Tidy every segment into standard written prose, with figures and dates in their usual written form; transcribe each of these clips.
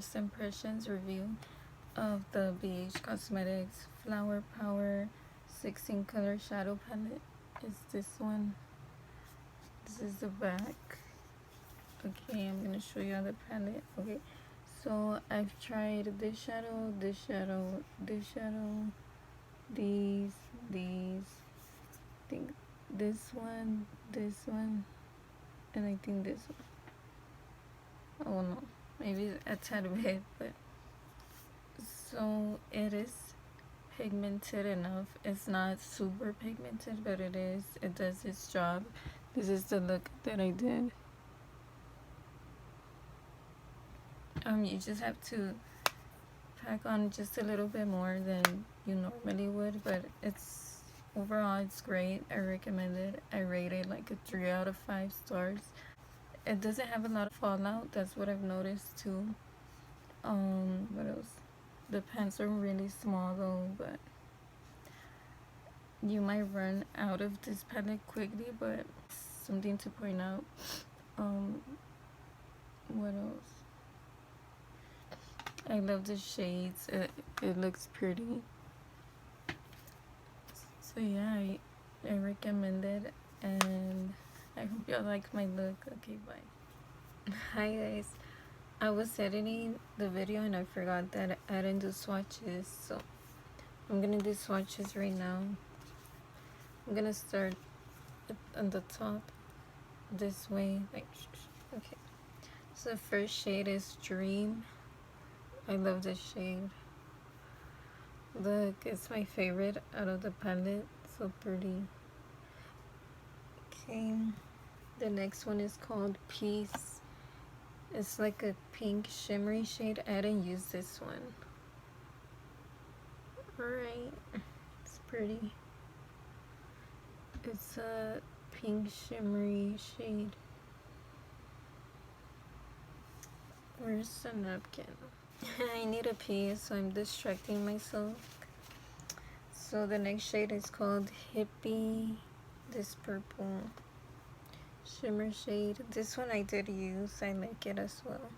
first impressions review of the Bhcosmetics Flower Power 16 color shadow palette. Is this one. This is the back. Okay, I'm gonna show you the palette. Okay, so I've tried this shadow, this shadow, this shadow, these, I think this one, and I think this one. Oh no, maybe a tad bit, but so it is pigmented enough. It's not super pigmented, but it does its job. This is the look that I did. You just have to pack on just a little bit more than you normally would, but it's overall it's great. I recommend it. I rate it like a 3 out of 5 stars. It doesn't have a lot of fallout. That's what I've noticed too. What else? The pens are really small though, but you might run out of this palette quickly, but something to point out. What else? I love the shades. It looks pretty. So yeah, I recommend it, and I hope y'all like my look. Okay, bye. Hi guys. I was editing the video and I forgot that I didn't do swatches, so I'm gonna do swatches right now. I'm gonna start on the top this way, like, okay. So the first shade is Dream. I love this shade. Look, it's my favorite out of the palette. So pretty. Okay, the next one is called Peace. It's like a pink shimmery shade. I didn't use this one. Alright, it's pretty. It's a pink shimmery shade. Where's the napkin? I need a pee, so I'm distracting myself. So the next shade is called Hippie. This purple shimmer shade. This one I did use. I like it as well.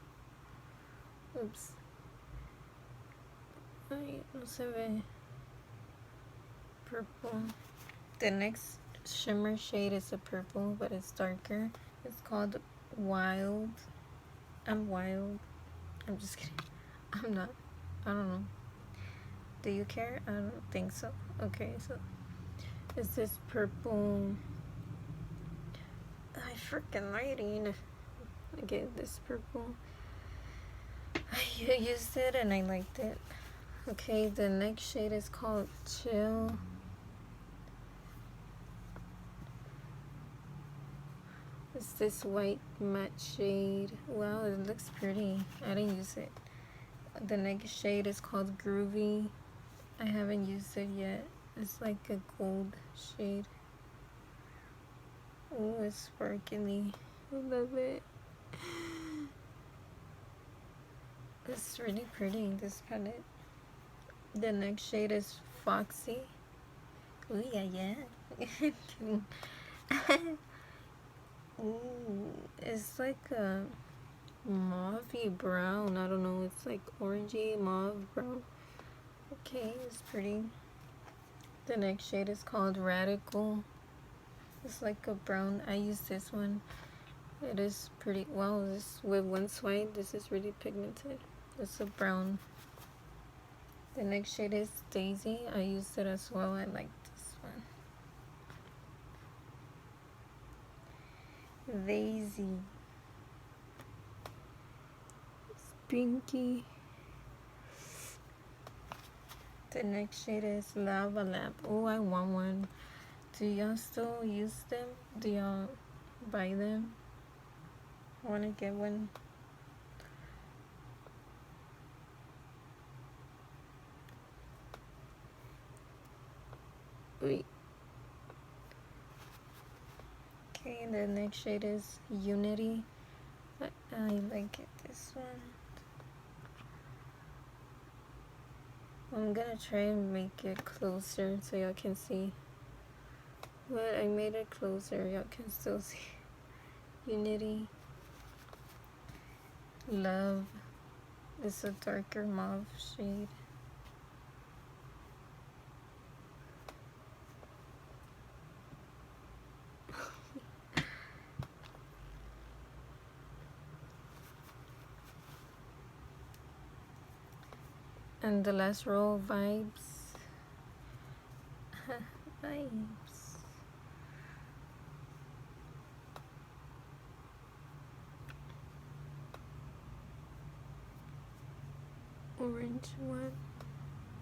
Oops. Ay, no se ve. Purple. The next shimmer shade is a purple, but it's darker. It's called Wild. I'm wild. I'm just kidding. I'm not. I don't know. Do you care? I don't think so. Okay, so it's this purple. I freaking lighting. Okay, this purple. I used it and I liked it. Okay, the next shade is called Chill. It's this white matte shade. Wow, it looks pretty. I didn't use it. The next shade is called Groovy. I haven't used it yet. It's like a gold shade. Oh, it's sparkly. I love it. It's really pretty, this palette. The next shade is Foxy. Oh yeah. Ooh, it's like a mauve brown. I don't know. It's like orangey mauve brown. Okay, it's pretty. The next shade is called Radical. It's like a brown. I use this one. It is pretty. Wow, this with one swipe, this is really pigmented. It's a brown. The next shade is Daisy. I used it as well. I like this one. Daisy. It's pinky. The next shade is Lava Lamp. Oh, I want one. Do y'all still use them? Do y'all buy them? I want to get one. Wait. Okay, the next shade is Unity. I like it, this one. I'm gonna try and make it closer so y'all can see. But I made it closer, y'all can still see. Unity. Love. It's a darker mauve shade. And the last row, vibes. Vibes. Orange one,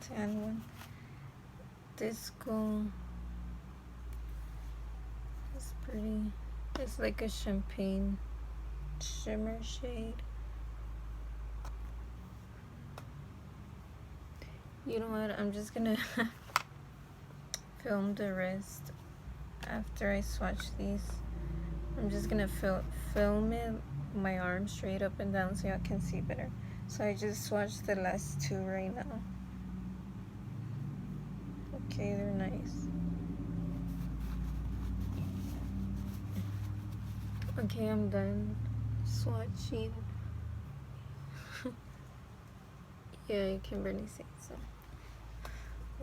tan one, disco. It's pretty. It's like a champagne shimmer shade. You know what? I'm just gonna film the rest after I swatch these. I'm just gonna film it my arm straight up and down so y'all can see better. So I just swatched the last two right now. Okay, they're nice. Okay, I'm done swatching. Yeah, you can barely see it. So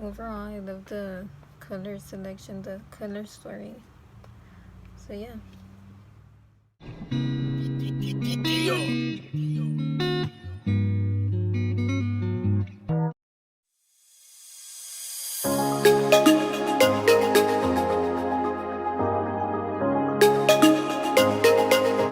overall, I love the color selection, the color story. So yeah.